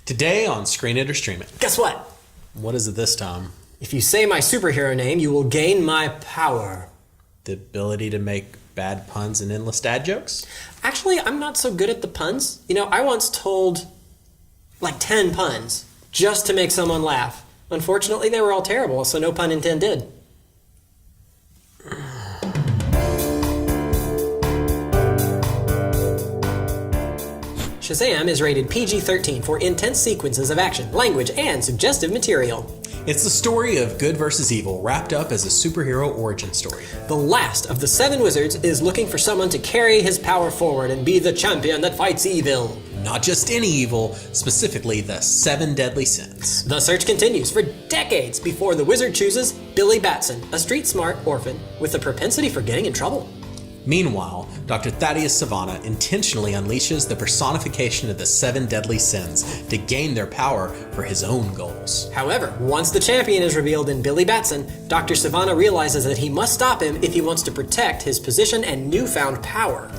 Today on Screen It or Stream It. Guess what? What is it this time? If you say my superhero name, you will gain my power. The ability to make bad puns and endless dad jokes? Actually, I'm not so good at the puns. You know, I once told like 10 puns just to make someone laugh. Unfortunately, they were all terrible, so no pun intended. Shazam is rated PG-13 for intense sequences of action, language, and suggestive material. It's the story of good versus evil wrapped up as a superhero origin story. The last of the 7 wizards is looking for someone to carry his power forward and be the champion that fights evil. Not just any evil, specifically the 7 deadly sins. The search continues for decades before the wizard chooses Billy Batson, a street-smart orphan with a propensity for getting in trouble. Meanwhile, Dr. Thaddeus Savannah intentionally unleashes the personification of the 7 deadly sins to gain their power for his own goals. However, once the champion is revealed in Billy Batson, Dr. Savannah realizes that he must stop him if he wants to protect his position and newfound power.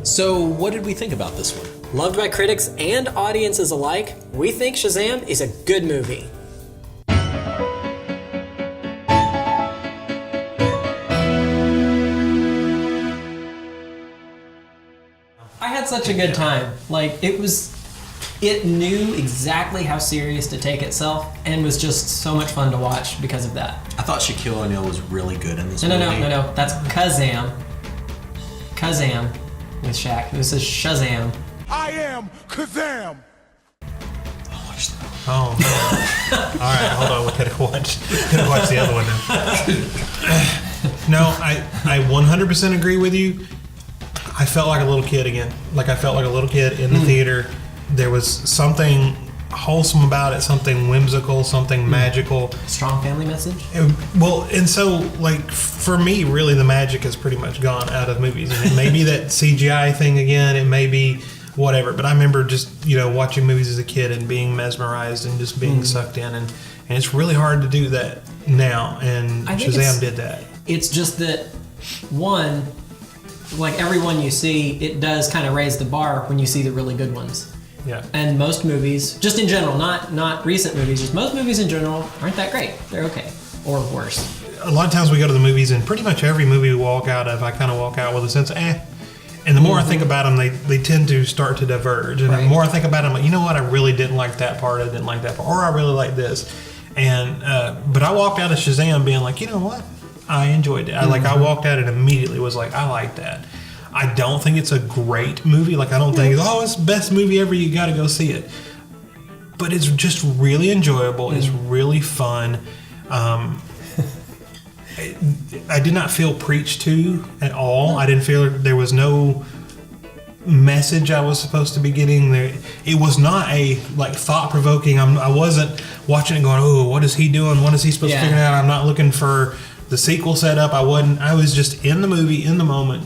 So, what did we think about this one? Loved by critics and audiences alike, we think Shazam is a good movie. I had such a good time. Like, it knew exactly how serious to take itself and was just so much fun to watch because of that. I thought Shaquille O'Neal was really good in this No, movie. no. That's Kazam. Kazam with Shaq. This is Shazam. I am Kazam. Oh, man. All right, hold on. We gotta watch the other one now. No, I 100% agree with you. I felt like a little kid again. Like I felt like a little kid in the theater. There was something wholesome about it, something whimsical, something magical. Strong family message? And so, like, for me, really, the magic has pretty much gone out of movies. And it may be that CGI thing again. It may be whatever. But I remember just, watching movies as a kid and being mesmerized and just being sucked in. And it's really hard to do that now. And Shazam did that. It's just that, one, like everyone you see, it does kind of raise the bar when you see the really good ones. Yeah. And most movies, just in general, not recent movies, just most movies in general aren't that great. They're okay. Or worse. A lot of times we go to the movies, and pretty much every movie we walk out of, I kind of walk out with a sense of And the more I think about them, they tend to start to diverge. And the more I think about them, like, you know what, I really didn't like that part, I didn't like that part, or I really like this. And but I walked out of Shazam being like, you know what, I enjoyed it. I walked out and immediately was like, I like that. I don't think it's a great movie. Like, I don't think, it's the best movie ever, you got to go see it. But it's just really enjoyable. It's really fun. I did not feel preached to at all. I didn't feel there was no message I was supposed to be getting there. It was not a thought-provoking. I wasn't watching it going, oh, what is he doing? What is he supposed to figure out? I'm not looking for the sequel setup. I was just in the movie, in the moment,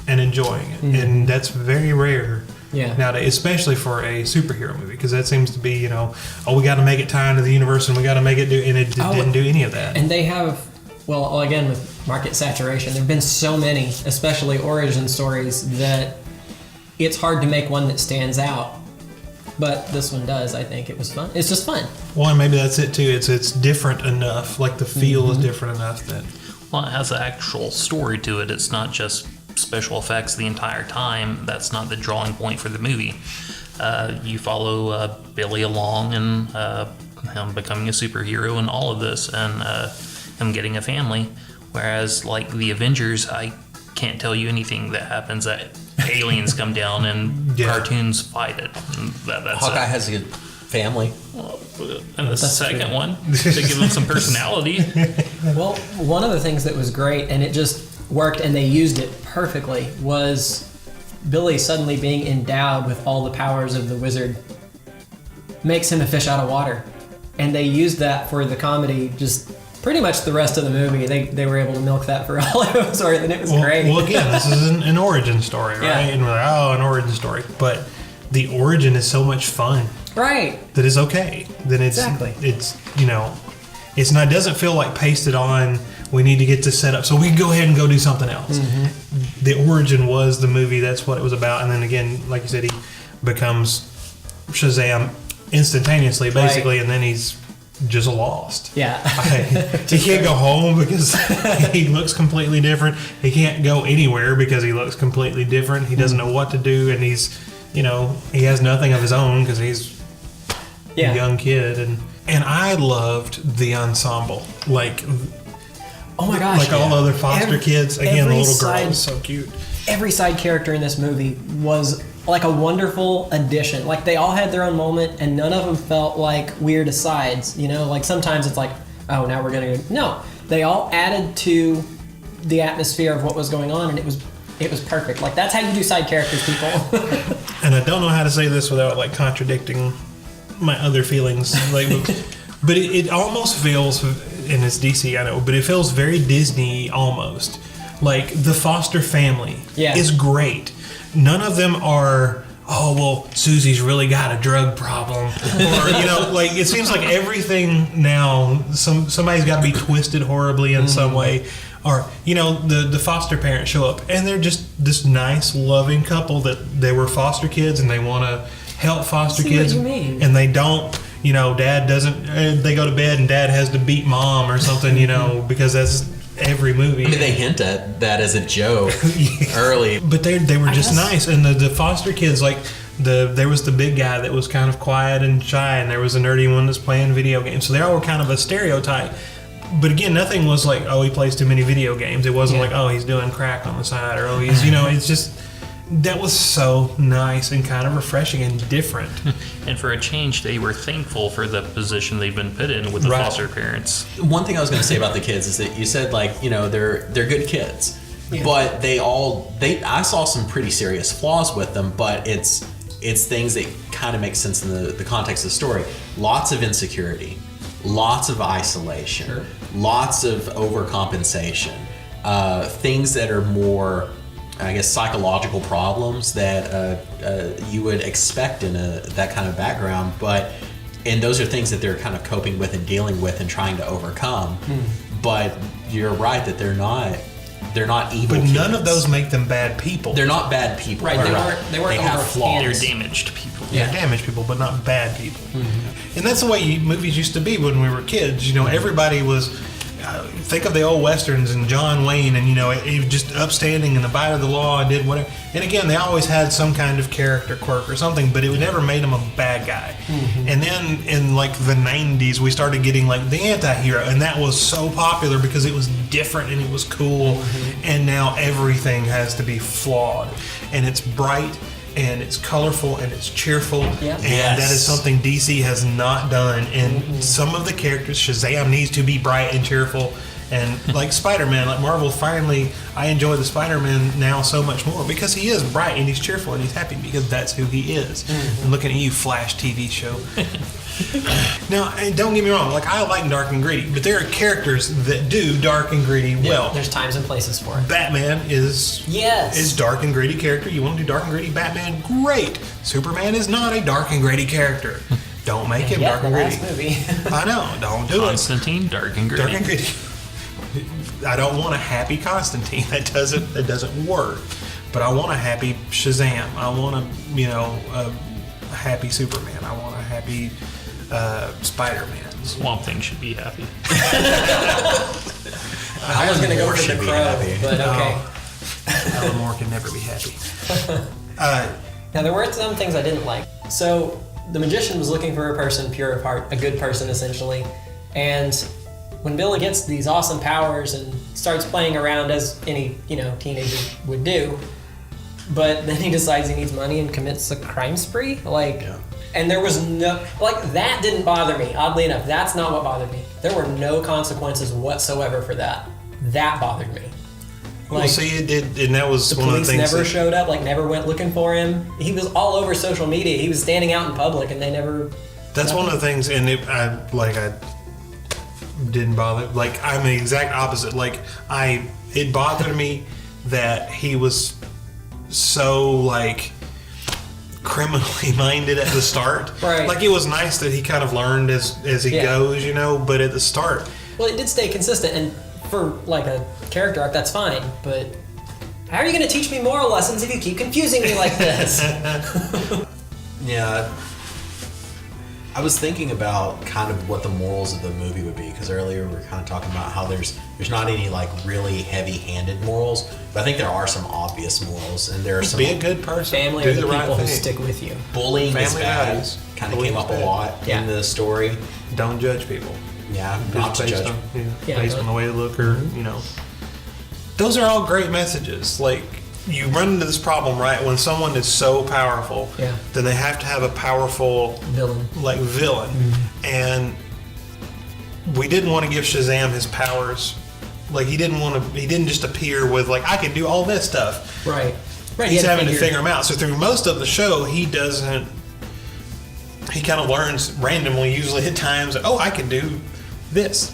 and enjoying it. And that's very rare nowadays, especially for a superhero movie, because that seems to be, we got to make it tie into the universe and we got to make it do, and it didn't do any of that. And they have, well, again, with market saturation, there have been so many, especially origin stories, that it's hard to make one that stands out. But this one does. I think it was fun. It's just fun. Well, and maybe that's it too. It's different enough. Like the feel is different enough that. Well, it has an actual story to it. It's not just special effects the entire time. That's not the drawing point for the movie. You follow Billy along and him becoming a superhero and all of this, and him getting a family. Whereas, like the Avengers, I can't tell you anything that happens. That aliens come down and cartoons fight it. And that's Hawkeye has a good family. And the second one, to give him some personality. Well, one of the things that was great, and it just worked, and they used it perfectly, was Billy suddenly being endowed with all the powers of the wizard makes him a fish out of water. And they used that for the comedy just pretty much the rest of the movie. They were able to milk that for all it was worth, and it was great. Well, again, this is an origin story, right? Yeah. And we're like, an origin story. But the origin is so much fun. Right. That is okay. Then it's it's not. It doesn't feel like pasted on. We need to get this set up so we can go ahead and go do something else. The origin was the movie. That's what it was about. And then again, like you said, he becomes Shazam instantaneously, basically, and then he's just lost. Yeah. He can't go home because he looks completely different. He can't go anywhere because he looks completely different. He doesn't know what to do, and he's, he has nothing of his own because he's a young kid. And I loved the ensemble. Like, oh my gosh. Like all the other foster kids. Again, the little girl was so cute. Every side character in this movie was like a wonderful addition. Like, they all had their own moment, and none of them felt like weird asides. Like sometimes it's like, oh, now we're gonna go. No, they all added to the atmosphere of what was going on, and it was perfect. Like, that's how you do side characters, people. And I don't know how to say this without like contradicting my other feelings. Like, but it almost feels, and it's DC, I know, but it feels very Disney almost. Like, the foster family is great. None of them are, oh, well, Susie's really got a drug problem. Or, like, it seems like everything now, somebody's got to be twisted horribly in some way. Or, the foster parents show up, and they're just this nice, loving couple that they were foster kids, and they want to help foster kids. What you mean. And they don't, dad doesn't, they go to bed, and dad has to beat mom or something, because that's every movie. I mean, they hint at that as a joke early. But they were just nice. And the foster kids, like, there was the big guy that was kind of quiet and shy, and there was a nerdy one that's playing video games. So they all were kind of a stereotype. But again, nothing was like, oh, he plays too many video games. It wasn't like, oh, he's doing crack on the side, or oh, he's, it's just, that was so nice and kind of refreshing and different. And for a change, they were thankful for the position they've been put in with the foster parents. One thing I was going to say about the kids is that you said, like, they're good kids, but I saw some pretty serious flaws with them, but it's things that kind of make sense in the context of the story. Lots of insecurity, lots of isolation, lots of overcompensation, things that are more, I guess, psychological problems that you would expect in that kind of background, and those are things that they're kind of coping with and dealing with and trying to overcome. But you're right that they're not evil. But kids. None of those make them bad people. They're not bad people. Right? They weren't have flaws. They're damaged people. Yeah, damaged people, but not bad people. And that's the way movies used to be when we were kids. Everybody was. Think of the old westerns and John Wayne, and he was just upstanding and abided the law and did whatever. And again, they always had some kind of character quirk or something, but it never made him a bad guy. And then in like the 90s, we started getting like the anti-hero, and that was so popular because it was different and it was cool. And now everything has to be flawed, and it's bright, and it's colorful, and it's cheerful, and that is something DC has not done. And some of the characters, Shazam needs to be bright and cheerful, and like Spider-Man, like Marvel finally, I enjoy the Spider-Man now so much more because he is bright and he's cheerful and he's happy because that's who he is. And looking at you, Flash TV show. Now, and don't get me wrong, like, I like dark and gritty, but there are characters that do dark and gritty well. There's times and places for it. Batman is dark and gritty character. You want to do dark and gritty Batman? Great. Superman is not a dark and gritty character. Don't make him dark and gritty. Movie. I know. Don't do Constantine, dark and gritty. Dark and gritty. I don't want a happy Constantine. That doesn't work. But I want a happy Shazam. I want a happy Superman. I want a happy Spider-Man. Swamp Thing should be happy. I was going to go for the Crow, but okay. Alan Moore can never be happy. Now, there were some things I didn't like. So, the magician was looking for a person pure of heart, a good person, essentially. And when Billy gets these awesome powers and starts playing around as any, teenager would do, but then he decides he needs money and commits a crime spree, and there was no, that didn't bother me. Oddly enough, that's not what bothered me. There were no consequences whatsoever for that. That bothered me. Well, see, it did, and that was the one of the police things. Never showed up, never went looking for him. He was all over social media. He was standing out in public, and they never. That's one of the things, and I didn't bother. Like, I'm the exact opposite. Like, it bothered me that he was so criminally minded at the start. Right. Like, it was nice that he kind of learned as he goes, but at the start. Well, it did stay consistent, and for a character arc, that's fine. But how are you going to teach me moral lessons if you keep confusing me like this? Yeah. I was thinking about kind of what the morals of the movie would be, because earlier we were kind of talking about how there's not any like really heavy-handed morals, but I think there are some obvious morals, and there are some. Be a good person. Family do are the right people who thing. stick with you. Bullying is Family bad. values. Kind of Bullying came is up a bad. lot Yeah. in the story. Don't judge people. Yeah, not to Based judge. on, Yeah, based but- on the way they look, or those are all great messages. Like, you run into this problem, right? When someone is so powerful, Yeah. then they have to have a powerful Villain. villain. And we didn't want to give Shazam his powers. Like, he didn't just appear with like, I can do all this stuff. Right. Right. He's you had having to figure them out. So through most of the show, he kind of learns randomly, usually at times, oh, I can do this.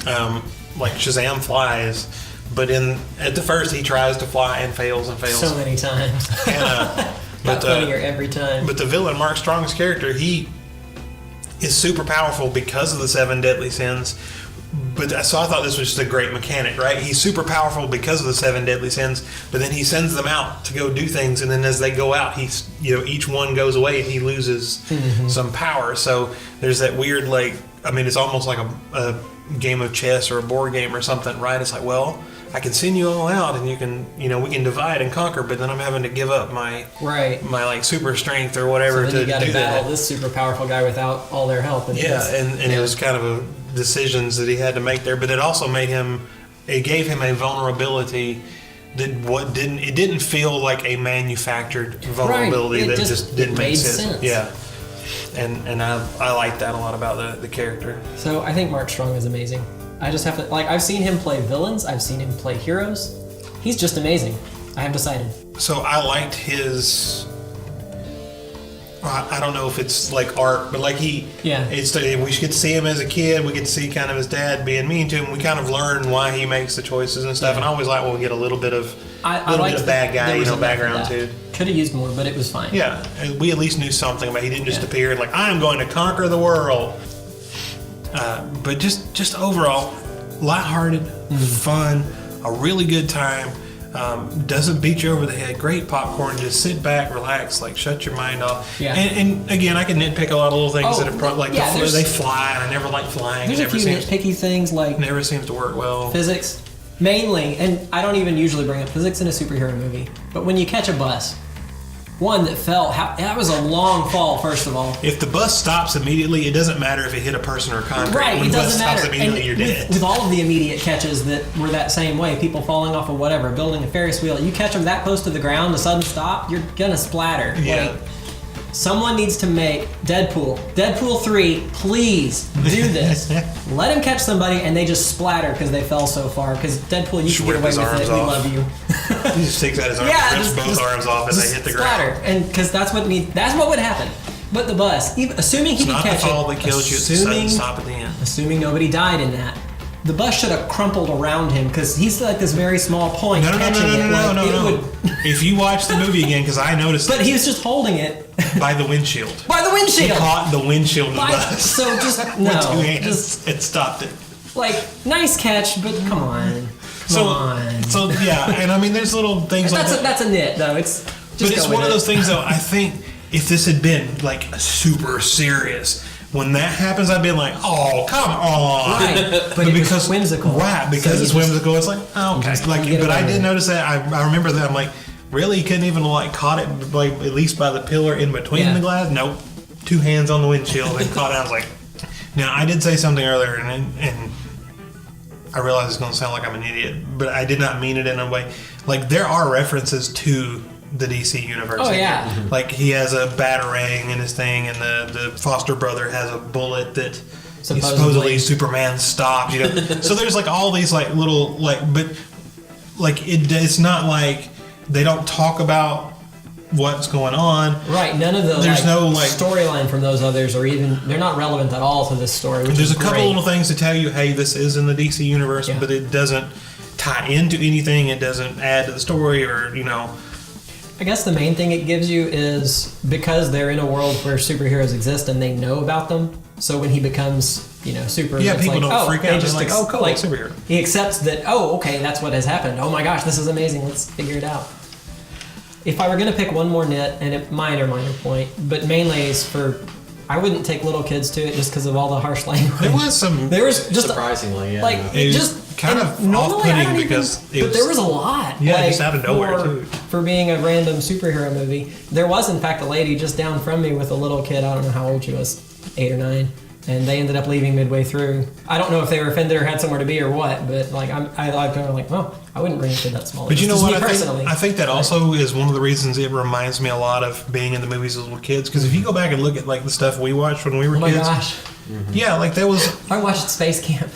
Like Shazam flies, but at the first he tries to fly and fails and fails. so many times. And, Got funnier every time. but the villain, Mark Strong's character, he is super powerful because of the 7 deadly sins. So I thought this was just a great mechanic, right? He's super powerful because of the 7 deadly sins, but then he sends them out to go do things, and then as they go out, each one goes away and he loses some power. So there's that weird, it's almost like a game of chess or a board game or something, right? It's like, well, I can send you all out, and we can divide and conquer, but then I'm having to give up my super strength or whatever so then to you got do to battle that. this super powerful guy without all their help. And It was kind of decisions that he had to make there, but it also gave him a vulnerability that it didn't feel like a manufactured vulnerability Right. that just didn't make made sense. Yeah, and I like that a lot about the character. So I think Mark Strong is amazing. I just have to I've seen him play villains. I've seen him play heroes. He's just amazing. I have decided. So I liked his. I don't know if it's like art, but we get to see him as a kid. We get to see kind of his dad being mean to him. We kind of learn why he makes the choices and stuff. And I always like when we get a little bit of bad guy, background too. Could have used more, but it was fine. Yeah, and we at least knew something about. He didn't just appear like I'm going to conquer the world. But just overall, lighthearted, fun, a really good time. Doesn't beat you over the head. Great popcorn. Just sit back, relax, shut your mind off. Yeah. And again, I can nitpick a lot of little things that are they there's fly, and I never like flying. There's a few nitpicky things like never seems to work well. physics, mainly, and I don't even usually bring up physics in a superhero movie. But when you catch a bus, one that fell, that was a long fall. First of all, If the bus stops immediately, it doesn't matter if it hit a person or concrete. right, When it the bus doesn't stops matter. immediately, And you're dead. with all of the immediate catches that were that same way, people falling off of whatever, building a Ferris wheel, you catch them that close to the ground, a sudden stop, you're gonna splatter. Yeah. Someone needs to make Deadpool 3, please do this. Let him catch somebody and they just splatter because they fell so far. Because Deadpool, you can get Rip away his with arms it. We off. love you. He just takes out his arm, rips both arms off as they hit the splatter. ground. And because that's what would happen. But the bus, assuming he It's could not the catch fall it, that kills you, it's the sudden stop at the end. assuming nobody died in that, the bus should have crumpled around him because he's like this very small point catching it. No. If you watch the movie again, because I noticed But he was just holding it by the windshield. by the He windshield. caught the windshield of the bus So just with no, 2 hands. just It stopped it. nice catch, but come on. Come on. So yeah, and I mean, there's little things like that. That's a nit though. It's just But it's go with one of it. those things, though. I think if this had been super serious, when that happens, I'd be like, "Oh, come on!" Right, but because it's whimsical, right? Because so it's whimsical. It's like, oh, okay. you get But I away did with it. notice that. I remember that. I'm like, really? He couldn't even caught it at least by the pillar in between the glass. Nope, 2 hands on the windshield and caught it. I was like, now I did say something earlier, and I realize it's going to sound like I'm an idiot, but I did not mean it in a way. There are references to the DC universe. Oh, yeah. He has a batarang in his thing, and the foster brother has a bullet that supposedly Superman stopped. So there's all these little but it's not like they don't talk about what's going on. Right. None of the There's no storyline from those others, or even they're not relevant at all to this story. Which There's is a couple great. little things to tell you, hey, this is in the DC universe, Yeah. but it doesn't tie into anything. It doesn't add to the story, or I guess the main thing it gives you is because they're in a world where superheroes exist and they know about them. So when he becomes, super, Yeah, it's people don't freak they out. just They're like, oh, cool, superhero. He accepts that. Oh, okay, that's what has happened. Oh my gosh, this is amazing. Let's figure it out. If I were going to pick one more nit, and a minor point, but mainly is for, I wouldn't take little kids to it just because of all the harsh language. There was some. There was just surprisingly, yeah. like It was just kind and of normally I off-putting don't even- because it but was- there was a lot. Yeah, like, just out of nowhere, for, too. For being a random superhero movie, there was in fact a lady just down from me with a little kid. I don't know how old she was, 8 or 9. And they ended up leaving midway through. I don't know if they were offended or had somewhere to be or what, but like I kind of like, well, I wouldn't bring a kid that small. But you know Just what? me personally. I think that also is one of the reasons it reminds me a lot of being in the movies as little kids. Because if you go back and look at like the stuff we watched when we were Oh my kids, gosh, yeah, like there was. I watched Space Camp.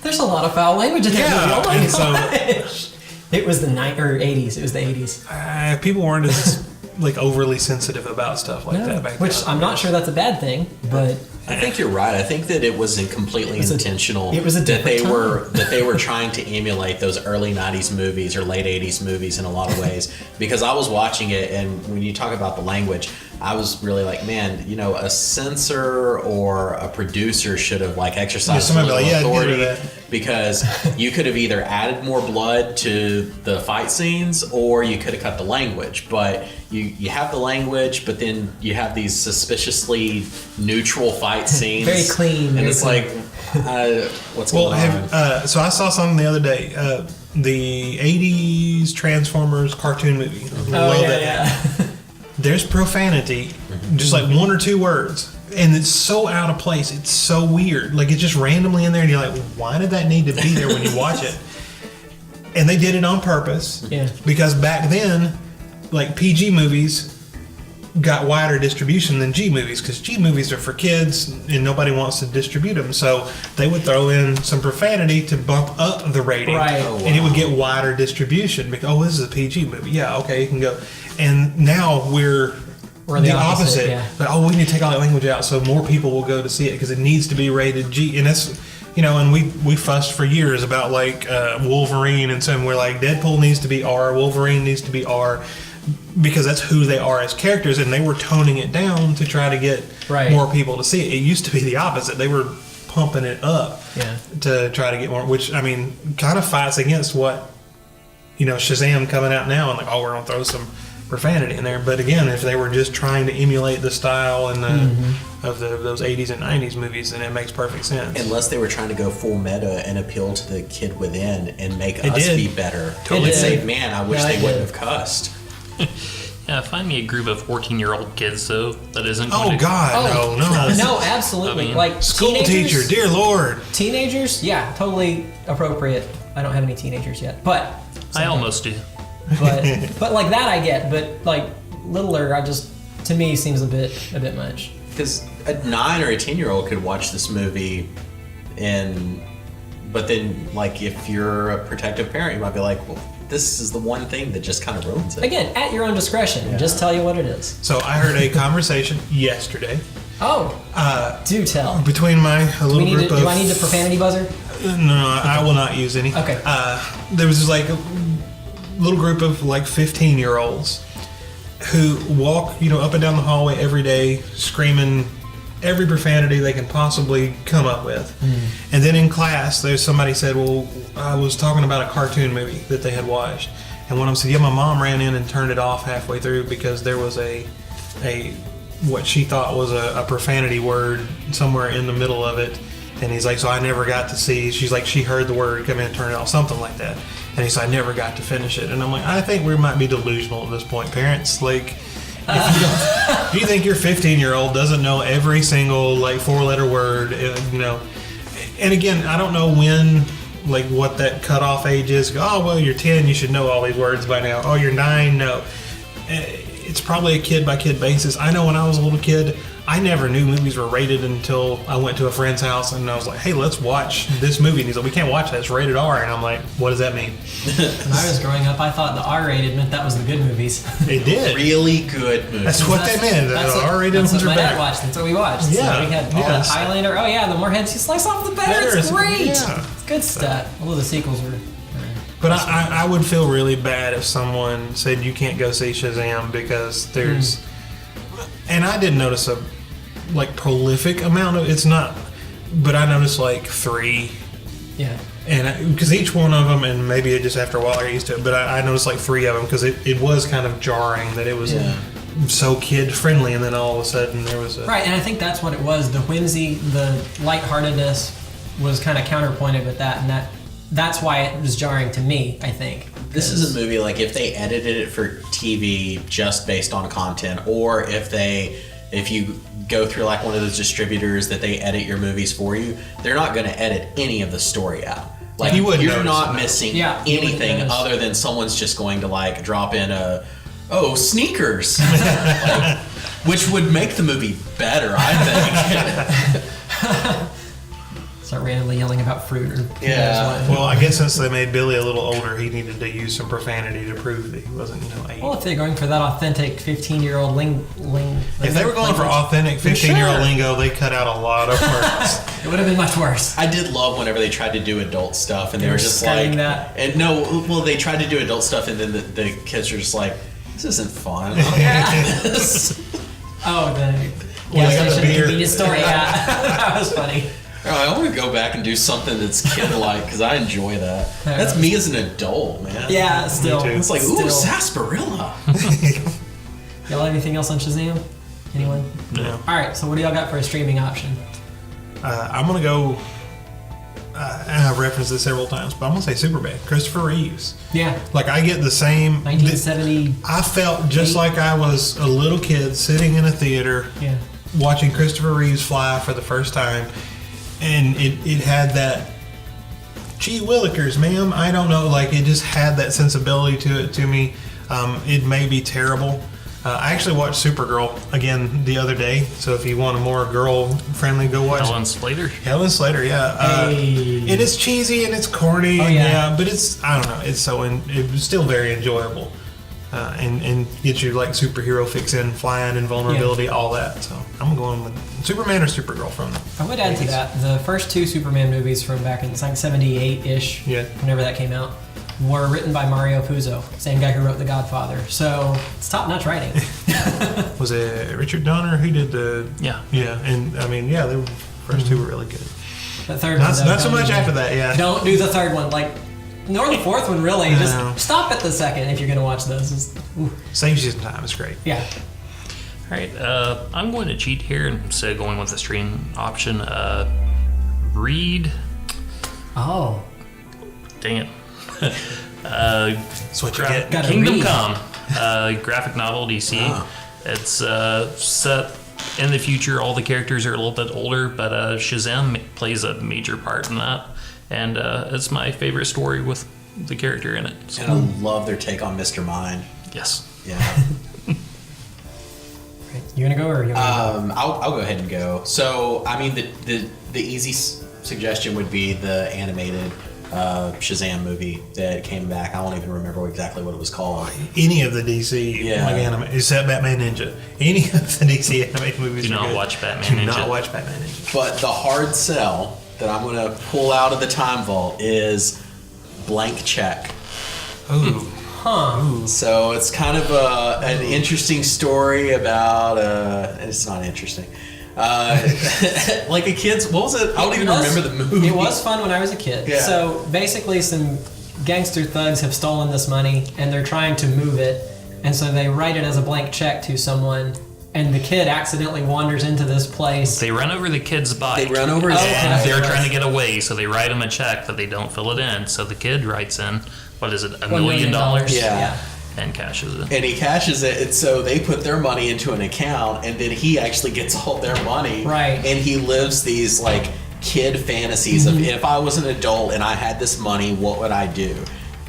There's a lot of foul language in that movie. Oh my and so gosh. It was the 80s. It was the 80s. people weren't as like overly sensitive about stuff like that back Which then. I'm not sure that's a bad thing, but I think you're right. I think that it wasn't completely intentional. it was a that they different were trying to emulate those early '90s movies or late '80s movies in a lot of ways. Because I was watching it, and when you talk about the language, I was really like, man, you know, a censor or a producer should have like exercised a somebody little like, yeah, authority, do that. because you could have either added more blood to the fight scenes or you could have cut the language. But you have the language, but then you have these suspiciously neutral fight scenes, Very clean, and very it's clean. like, what's going on? So I saw something the other day. The '80s Transformers cartoon movie. Love that. yeah. There's profanity, just like 1 or 2 words, and it's so out of place. It's so weird. Like it's just randomly in there, and you're like, why did that need to be there when you watch it? And they did it on purpose. Yeah. Because back then, like PG movies got wider distribution than G movies, because G movies are for kids and nobody wants to distribute them. So they would throw in some profanity to bump up the rating, Right. and it would get wider distribution. Because this is a PG movie. Yeah, okay, you can go. And now we're the opposite. yeah. But we need to take all that language out so more people will go to see it because it needs to be rated G. And that's, you know, and we fussed for years about like Wolverine, and so we're like, Deadpool needs to be R, Wolverine needs to be R, because that's who they are as characters, and they were toning it down to try to get Right. more people to see it. It used to be the opposite. They were pumping it up to try to get more, which I mean kind of fights against what, you know, Shazam coming out now and like, oh, we're gonna throw some profanity in there. But again, if they were just trying to emulate the style and of those 80s and 90s movies, then it makes perfect sense. Unless they were trying to go full meta and appeal to the kid within and make us did. be better. Totally And say, did. man, I wish Yeah, they it wouldn't did. have cussed. Yeah, find me a group of 14-year-old kids, though, that isn't Oh going to... God, Oh, no. No, absolutely. I mean, like School teenagers, teacher, dear Lord. Teenagers, yeah, totally appropriate. I don't have any teenagers yet, but I almost do. but like that I get, but like littler, to me seems a bit much. Because a 9 or a 10-year-old could watch this movie, but then like if you're a protective parent, you might be like, well, this is the one thing that just kind of ruins it. Again, at your own discretion. Yeah. Just tell you what it is. So I heard a conversation yesterday Oh, do tell. between my little group of. Do I need the profanity buzzer? No, I will not use any. Okay. There was like a little group of like 15-year-olds who walk, you know, up and down the hallway every day screaming every profanity they can possibly come up with. And then in class, there's somebody said, well, I was talking about a cartoon movie that they had watched. And one of them said, yeah, my mom ran in and turned it off halfway through because there was a what she thought was a profanity word somewhere in the middle of it. And he's like, so I never got to see, she's like, she heard the word, come in and turn it off, something like that. And he said, I never got to finish it. And I'm like, I think we might be delusional at this point, parents. Like, if you think your 15-year-old doesn't know every single, like, 4-letter word, you know. And again, I don't know when, like, what that cutoff age is. Oh, well, you're 10, you should know all these words by now. Oh, you're 9, no. It's probably a kid-by-kid basis. I know when I was a little kid, I never knew movies were rated until I went to a friend's house and I was like, hey, let's watch this movie. And he's like, we can't watch that, it's rated R. And I'm like, what does that mean? When I was growing up, I thought the R-rated meant that was the good movies. It did. Really good movie. That's what they meant. That's The what, R-rated that's ones what are my dad better. watched. That's what we watched. Yeah, So we had all yes. that Highlander. Oh yeah, the more heads you slice off, the better. Better. It's great. Yeah. It's good stuff. Although the sequels were. But I would feel really bad if someone said you can't go see Shazam because there's, and I didn't notice a like prolific amount of it's not, but I noticed like 3, Yeah. and because each one of them, and maybe it just after a while I got used to it, but I noticed like 3 of them because it was kind of jarring that it was so kid friendly, and then all of a sudden there was a Right, and I think that's what it was. The whimsy, the lightheartedness was kind of counterpointed with that, and that's why it was jarring to me, I think. This is a movie, like, if they edited it for TV just based on content, or if you go through like one of those distributors that they edit your movies for you, they're not going to edit any of the story out. Like, You wouldn't you're notice not it. missing Yeah, you wouldn't anything notice. other than someone's just going to like drop in sneakers, like, which would make the movie better, I think. Start randomly yelling about fruit or Yeah. Well, I guess since they made Billy a little older, he needed to use some profanity to prove that he wasn't, 8. Well, if they're going for that authentic 15-year-old If they were going for authentic 15-year-old lingo, they cut out a lot of words. it would have been much worse. I did love whenever they tried to do adult stuff, and they were just skirting like, that. and no, well, they tried to do adult stuff, and then the kids were just like, this isn't fun. Oh, the Well, they got the gas station beer. convenience store, yeah. That was funny. I want to go back and do something that's kid-like because I enjoy that. That's me as an adult, man. Yeah, still. too. It's like, ooh, still. sarsaparilla. Y'all have anything else on Shazam? Anyone? No. All right, so what do y'all got for a streaming option? I'm going to go, and I've referenced this several times, but I'm going to say Superman, Christopher Reeves. Yeah, Like, I get the same. 1970. I felt just like I was a little kid sitting in a theater Yeah. watching Christopher Reeves fly for the first time, and it had that, gee willikers, ma'am, I don't know, like it just had that sensibility to it to me. It may be terrible. I actually watched Supergirl again the other day, so if you want a more girl-friendly, go watch Helen Slater. Helen Slater, yeah. Hey. It is cheesy and it's corny, Oh, and yeah. but it's, I don't know, it was still very enjoyable. And get you like superhero fix-in, flying, invulnerability, all that. So I'm going with Superman or Supergirl from them. I would add to that, the first two Superman movies from back in, it's like 78-ish, Yeah. whenever that came out, were written by Mario Puzo, same guy who wrote The Godfather. So it's top-notch writing. Was it Richard Donner who did the? Yeah. Yeah, and I mean, yeah, the first two were really good. The third Not, one, not so don't much do after that. that, yeah. Don't do the third one, like, nor the fourth one, really. No. Just stop at the second if you're going to watch those. Saves you some time. It's great. Yeah. All right, I'm going to cheat here instead of going with the stream option. Read. Oh. Dang it. That's what you get. Gotta Kingdom read. Come, graphic novel DC. Ah. It's set in the future. All the characters are a little bit older, but Shazam plays a major part in that, and it's my favorite story with the character in it. So, And I love their take on Mr. Mind. yes. Yeah. You going to go or you want I'll go ahead and go. So, I mean, the easy suggestion would be the animated Shazam movie that came back. I don't even remember exactly what it was called. Any of the DC Yeah. anime, except Batman Ninja. Any of the DC animated movies Do are not good. watch Batman Do Ninja. not watch Batman Ninja. But the hard sell that I'm going to pull out of the time vault is Blank Check. Ooh. So it's kind of an interesting story about it's not interesting. Like a kid's, what was it? I don't even remember the movie. It was fun when I was a kid. Yeah. So basically, some gangster thugs have stolen this money and they're trying to move it, and so they write it as a blank check to someone, and the kid accidentally wanders into this place. They run over the kid's bike. They run over his Okay. They're trying to get away, so they write him a check, but they don't fill it in. So the kid writes in, what is it, $1 million? Yeah. And cashes it. And he cashes it, and so they put their money into an account, and then he actually gets all their money. Right. And he lives these like kid fantasies of, if I was an adult and I had this money, what would I do?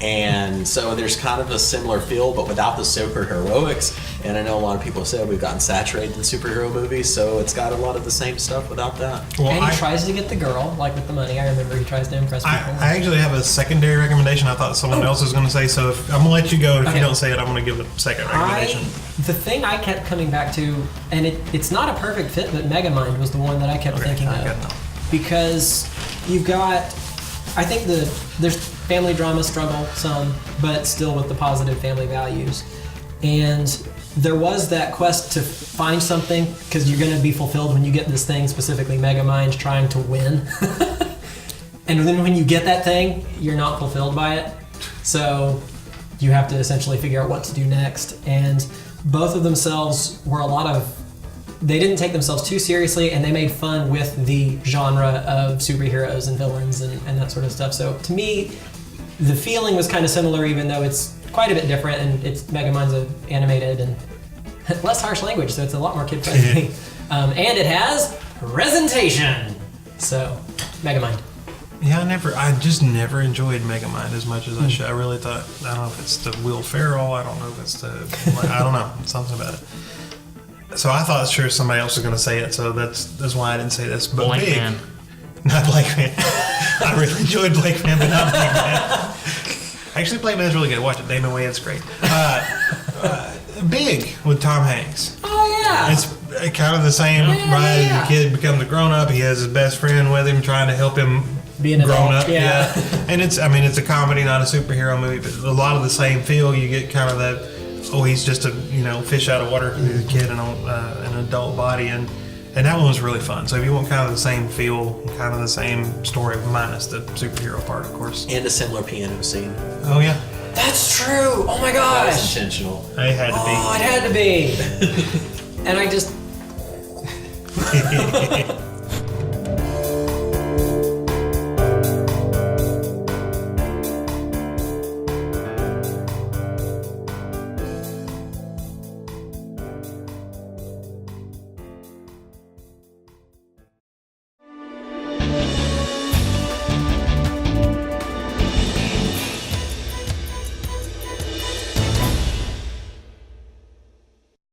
And so there's kind of a similar feel, but without the superheroics. And I know a lot of people said we've gotten saturated in superhero movies, so it's got a lot of the same stuff without that. Well, And he I, tries to get the girl, like with the money. I remember he tries to impress I, people. I actually have a secondary recommendation I thought someone else was going to say, so if, I'm going to let you go, and if Okay. you don't say it, I'm going to give a second recommendation. The thing I kept coming back to, and it's not a perfect fit, but Megamind was the one that I kept thinking I of. got that. Because you've got, I think there's family drama struggle some, but still with the positive family values. And there was that quest to find something, because you're going to be fulfilled when you get this thing, specifically Megamind, trying to win. And then when you get that thing, you're not fulfilled by it. So you have to essentially figure out what to do next. And both of themselves were they didn't take themselves too seriously, and they made fun with the genre of superheroes and villains and that sort of stuff. So to me, the feeling was kind of similar, even though it's quite a bit different, and Megamind's animated and less harsh language, so it's a lot more kid friendly. And it has presentation. So, Megamind. Yeah, I just never enjoyed Megamind as much as I should. I really thought, I don't know if it's the Will Ferrell, I don't know if it's I don't know, something about it. So I thought sure somebody else was going to say it, so that's why I didn't say this. But Blank Big, Man. Not Blake Man. I really enjoyed Blake Man, but not Blake Man. Actually, Blake Man's really good. Watch it. Damon Wayans, great. Big with Tom Hanks. Oh, yeah. It's kind of the same ride. yeah. The kid becomes a grown up. He has his best friend with him, trying to help him Be an grown adult, up. yeah. And it's a comedy, not a superhero movie, but a lot of the same feel. You get kind of that. Oh, he's just a fish out of water. He's a kid in an adult body, and that one was really fun. So if you want kind of the same feel, kind of the same story, minus the superhero part, of course. And a similar piano scene. Oh yeah, That's true. Oh my That was gosh. intentional. it had to be. Oh, it had to be. And I just.